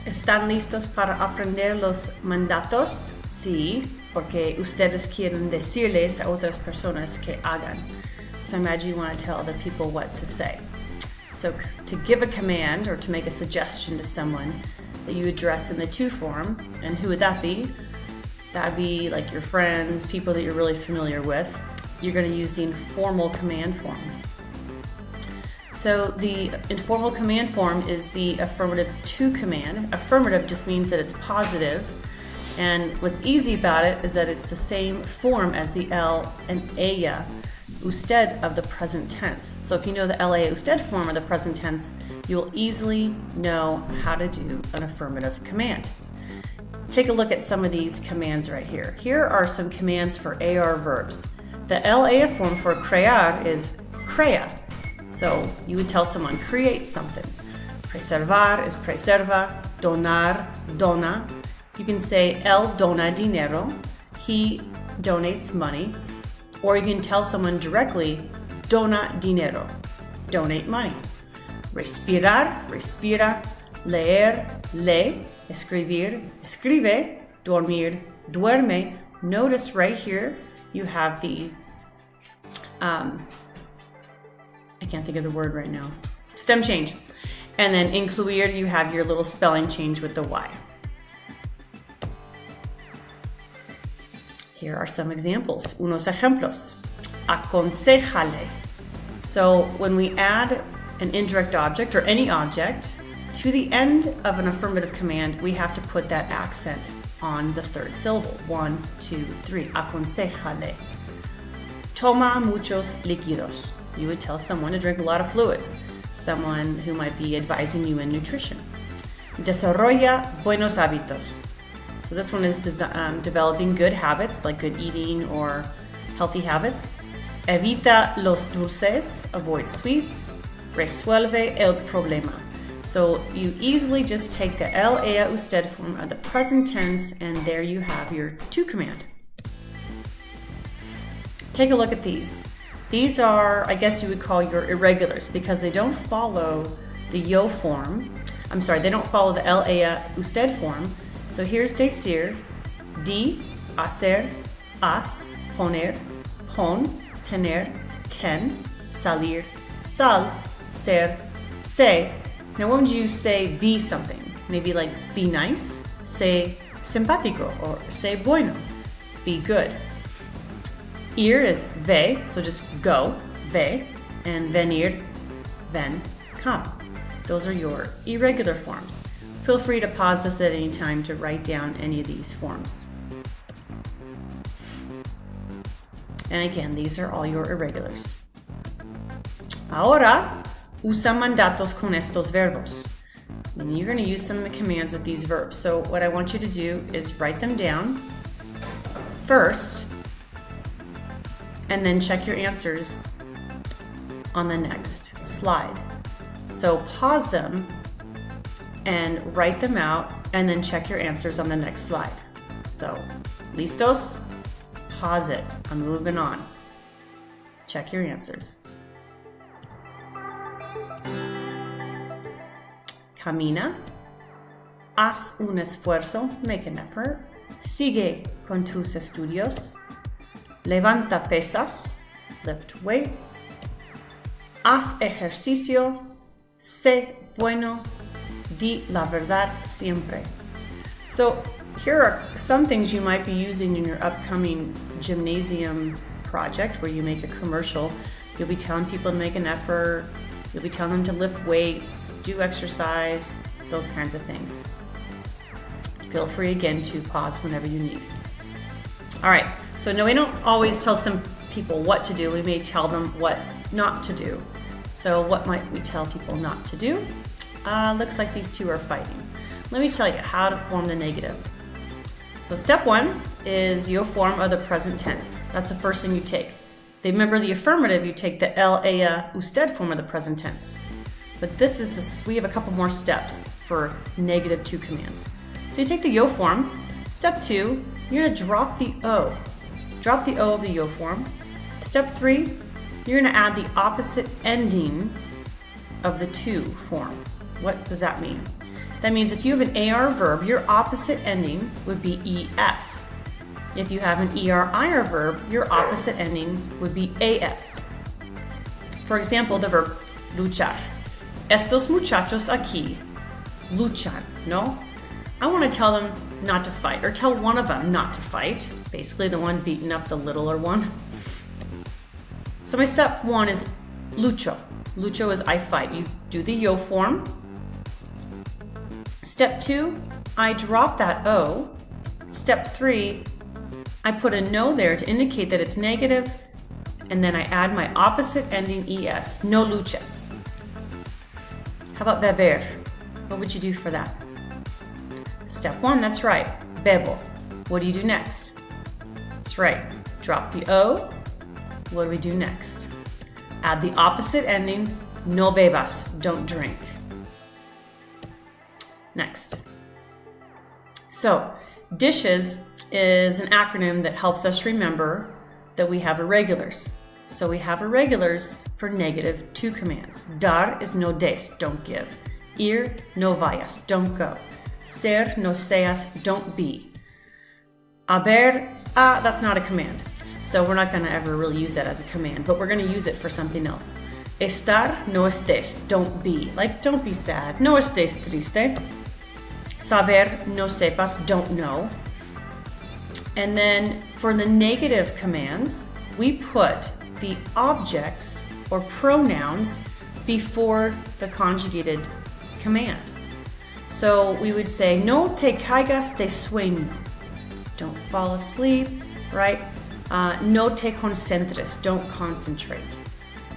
¿Están listos para aprender los mandatos? Sí, porque ustedes quieren decirles a otras personas que hagan. So imagine you want to tell other people what to say. So to give a command or to make a suggestion to someone that you address in the to form, and who would that be? That'd be like your friends, people that you're really familiar with. You're going to use the informal command form. So the informal command form is the affirmative to command. Affirmative just means that it's positive. And what's easy about it is that it's the same form as the el and ella usted of the present tense. So if you know the ella usted form of the present tense, you'll easily know how to do an affirmative command. Take a look at some of these commands right here. Here are some commands for AR verbs. The ella form for crear is crea. So you would tell someone, create something. Preservar is preserva, donar, dona. You can say, él dona dinero, he donates money. Or you can tell someone directly, dona dinero, donate money. Respirar, respira, leer, lee, escribir, escribe, dormir, duerme. Notice right here, you have the, I can't think of the word right now. Stem change. And then incluir, you have your little spelling change with the Y. Here are some examples. Unos ejemplos. Aconsejale. So when we add an indirect object or any object to the end of an affirmative command, we have to put that accent on the third syllable. 1, 2, 3. Aconsejale. Toma muchos líquidos. You would tell someone to drink a lot of fluids, someone who might be advising you in nutrition. Desarrolla buenos hábitos. So this one is developing good habits, like good eating or healthy habits. Evita los dulces, avoid sweets. Resuelve el problema. So you easily just take the el, ella, usted form of the present tense, and there you have your to command. Take a look at these. These are, I guess you would call your irregulars because they don't follow the yo form. I'm sorry, they don't follow the el, ella, usted form. So here's decir, di, hacer, haz, poner, pon, tener, ten, salir, sal, ser, say. Now when would you say be something? Maybe like be nice, say simpático, or say bueno, be good. Ir is ve, so just go, ve, and venir, then come. Those are your irregular forms. Feel free to pause this at any time to write down any of these forms. And again, these are all your irregulars. Ahora, usa mandatos con estos verbos. And you're going to use some commands with these verbs. So what I want you to do is write them down first, and then check your answers on the next slide. So pause them and write them out, and then check your answers on the next slide. So, listos? Pause it. I'm moving on. Check your answers. Camina. Haz un esfuerzo. Make an effort. Sigue con tus estudios. Levanta pesas. Lift weights. Haz ejercicio. Sé bueno. Di la verdad siempre. So here are some things you might be using in your upcoming gymnasium project where you make a commercial. You'll be telling people to make an effort. You'll be telling them to lift weights, do exercise, those kinds of things. Feel free again to pause whenever you need. All right, so no, we don't always tell some people what to do. We may tell them what not to do. So what might we tell people not to do? Looks like these two are fighting. Let me tell you how to form the negative. So step one is your form of the present tense. That's the first thing you take. Remember the affirmative, you take the el, ella, usted form of the present tense. But this is we have a couple more steps for negative to commands. So you take the yo form. Step two, you're gonna drop the O. Drop the O of the yo form. Step three, you're gonna add the opposite ending of the to form. What does that mean? That means if you have an AR verb, your opposite ending would be ES. If you have an ER-IR verb, your opposite ending would be AS. For example, the verb luchar. Estos muchachos aquí luchan, no? I want to tell them not to fight, or tell one of them not to fight. Basically, the one beating up the littler one. So my step one is lucho. Lucho is I fight. You do the yo form. Step two, I drop that O. Step three, I put a no there to indicate that it's negative, and then I add my opposite ending ES, no luches. How about beber? What would you do for that? Step one, that's right, bebo. What do you do next? That's right, drop the O. What do we do next? Add the opposite ending, no bebas, don't drink. Next. So, dishes is an acronym that helps us remember that we have irregulars. So we have irregulars for negative two commands. Dar is no des, don't give. Ir, no vayas, don't go. Ser, no seas, don't be. Haber, that's not a command. So we're not going to ever really use that as a command, but we're going to use it for something else. Estar, no estés, don't be. Like, don't be sad. No estés triste. Saber, no sepas, don't know. And then for the negative commands, we put the objects or pronouns before the conjugated command. So we would say, no te caigas de sueño. Don't fall asleep, right? No te concentres, don't concentrate.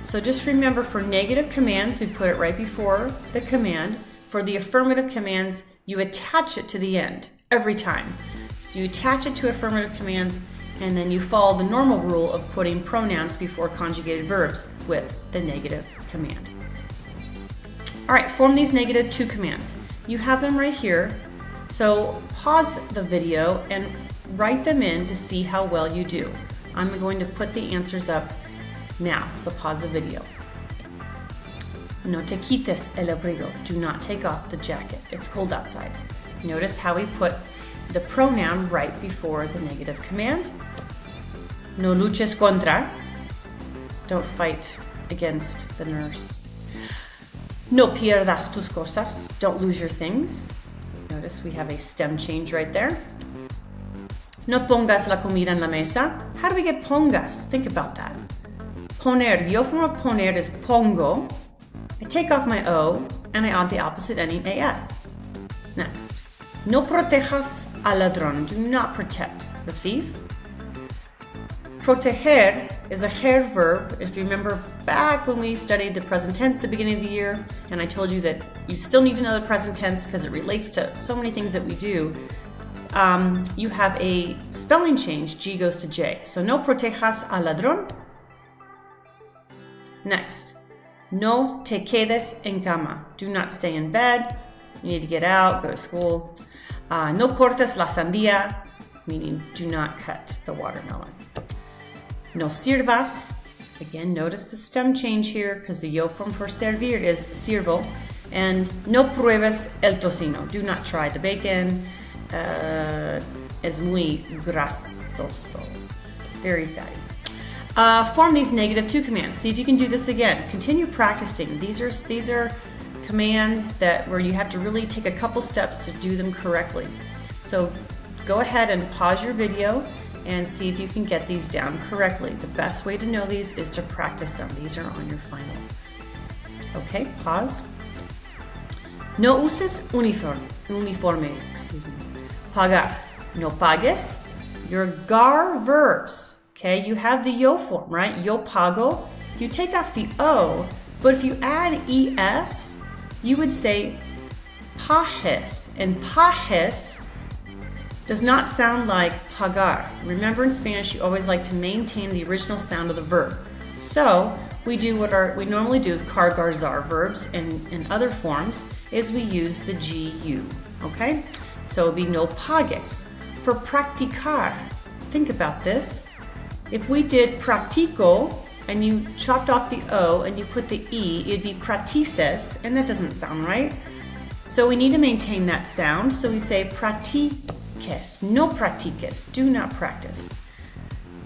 So just remember, for negative commands, we put it right before the command. For the affirmative commands, you attach it to the end every time. So you attach it to affirmative commands, and then you follow the normal rule of putting pronouns before conjugated verbs with the negative command. All right, form these negative two commands. You have them right here. So pause the video and write them in to see how well you do. I'm going to put the answers up now, so pause the video. No te quites el abrigo. Do not take off the jacket. It's cold outside. Notice how we put the pronoun right before the negative command. No luches contra. Don't fight against the nurse. No pierdas tus cosas. Don't lose your things. Notice we have a stem change right there. No pongas la comida en la mesa. How do we get pongas? Think about that. Poner. Yo form of poner is pongo. I take off my O and I add the opposite ending AS. Next. No protejas al ladrón. Do not protect the thief. Proteger is a her verb. If you remember back when we studied the present tense at the beginning of the year, and I told you that you still need to know the present tense because it relates to so many things that we do, you have a spelling change. G goes to J. So no protejas al ladrón. Next. No te quedes en cama. Do not stay in bed. You need to get out, go to school. No cortes la sandía, meaning do not cut the watermelon. No sirvas. Again, notice the stem change here because the yo form for servir is sirvo. And no pruebes el tocino. Do not try the bacon. Es muy grasoso. Very fatty. Form these negative two commands. See if you can do this again. Continue practicing. These are commands where you have to really take a couple steps to do them correctly. So go ahead and pause your video and see if you can get these down correctly. The best way to know these is to practice them. These are on your final. Okay, pause. No uses uniformes. Pagar. No pagues. Your gar verbs. Okay, you have the yo form, right? Yo pago. You take off the O, but if you add ES, you would say pajes. And pajes does not sound like pagar. Remember, in Spanish, you always like to maintain the original sound of the verb. So we do what we normally do with cargar zar verbs and other forms, is we use the GU, okay? So it would be no pagues. For practicar, think about this. If we did practico and you chopped off the O and you put the E, it'd be practices, and that doesn't sound right. So we need to maintain that sound. So we say practiques, no practiques, do not practice.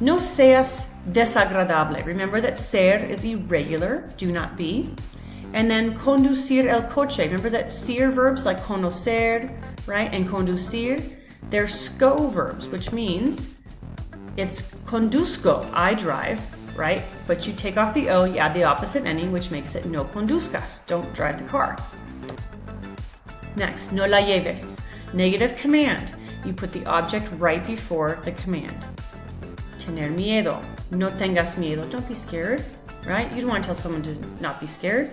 No seas desagradable. Remember that ser is irregular, do not be. And then conducir el coche. Remember that ser verbs like conocer, right? And conducir, they're SCO verbs, which means it's conduzco, I drive, right? But you take off the O, you add the opposite ending, which makes it no conduzcas, don't drive the car. Next, no la lleves. Negative command. You put the object right before the command. Tener miedo. No tengas miedo. Don't be scared, right? You don't want to tell someone to not be scared.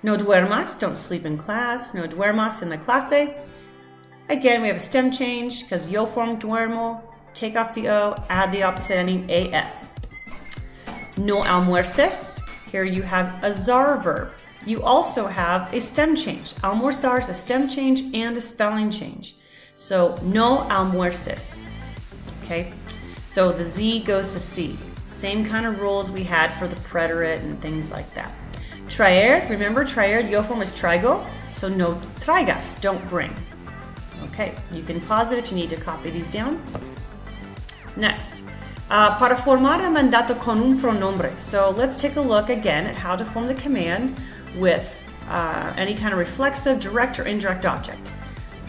No duermas. Don't sleep in class. No duermas en la clase. Again, we have a stem change because yo form duermo. Take off the O, add the opposite ending, as. No almuerces. Here you have a zar verb. You also have a stem change. Almorzar is a stem change and a spelling change. So no almuerces. Okay, so the Z goes to C. Same kind of rules we had for the preterite and things like that. Traer, remember traer, yo form is traigo, so no traigas, don't bring. Okay, you can pause it if you need to copy these down. Next, para formar a mandato con un pronombre. So let's take a look again at how to form the command with any kind of reflexive, direct, or indirect object.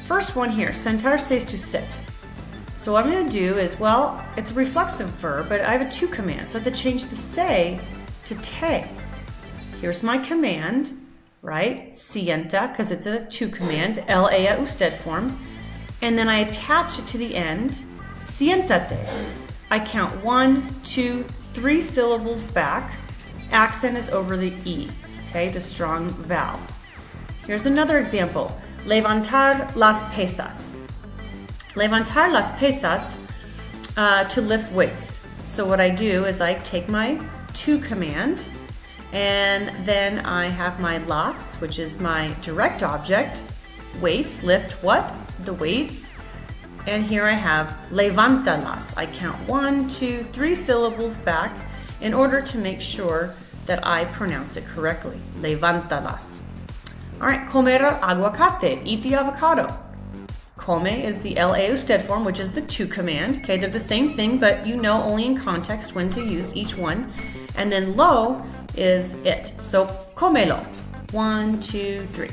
First one here, sentarse is to sit. So what I'm going to do is, well, it's a reflexive verb, but I have a to command, so I have to change the se to te. Here's my command, right? Sienta, because it's a to command, el, ella, usted form. And then I attach it to the end, siéntate. I count 1, 2, 3 syllables back. Accent is over the E, okay, the strong vowel. Here's another example. Levantar las pesas. Levantar las pesas, to lift weights. So what I do is I take my to command, and then I have my las, which is my direct object. Weights, lift what? The weights. And here I have levántalas. I count 1, 2, 3 syllables back in order to make sure that I pronounce it correctly. Levántalas. All right, comer aguacate, eat the avocado. Come is the la usted form, which is the to command. Okay, they're the same thing, but you know only in context when to use each one. And then lo is it. So comelo. 1, 2, 3.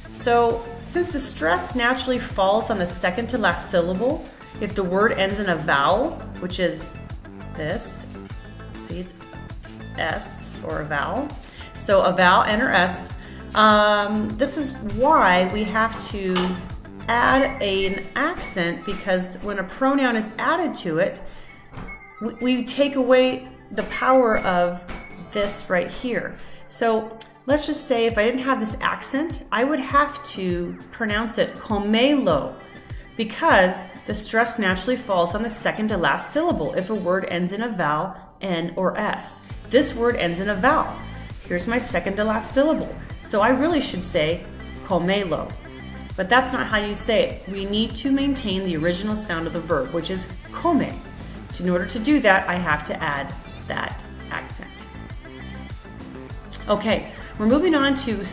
So since the stress naturally falls on the second to last syllable, if the word ends in a vowel, which is this, see it's S or a vowel. So a vowel, N or S. This is why we have to add an accent, because when a pronoun is added to it, we take away the power of this right here. So let's just say if I didn't have this accent, I would have to pronounce it comelo, because the stress naturally falls on the second to last syllable if a word ends in a vowel, N or S. This word ends in a vowel. Here's my second to last syllable. So I really should say comelo. But that's not how you say it. We need to maintain the original sound of the verb, which is come. In order to do that, I have to add that accent. Okay, we're moving on to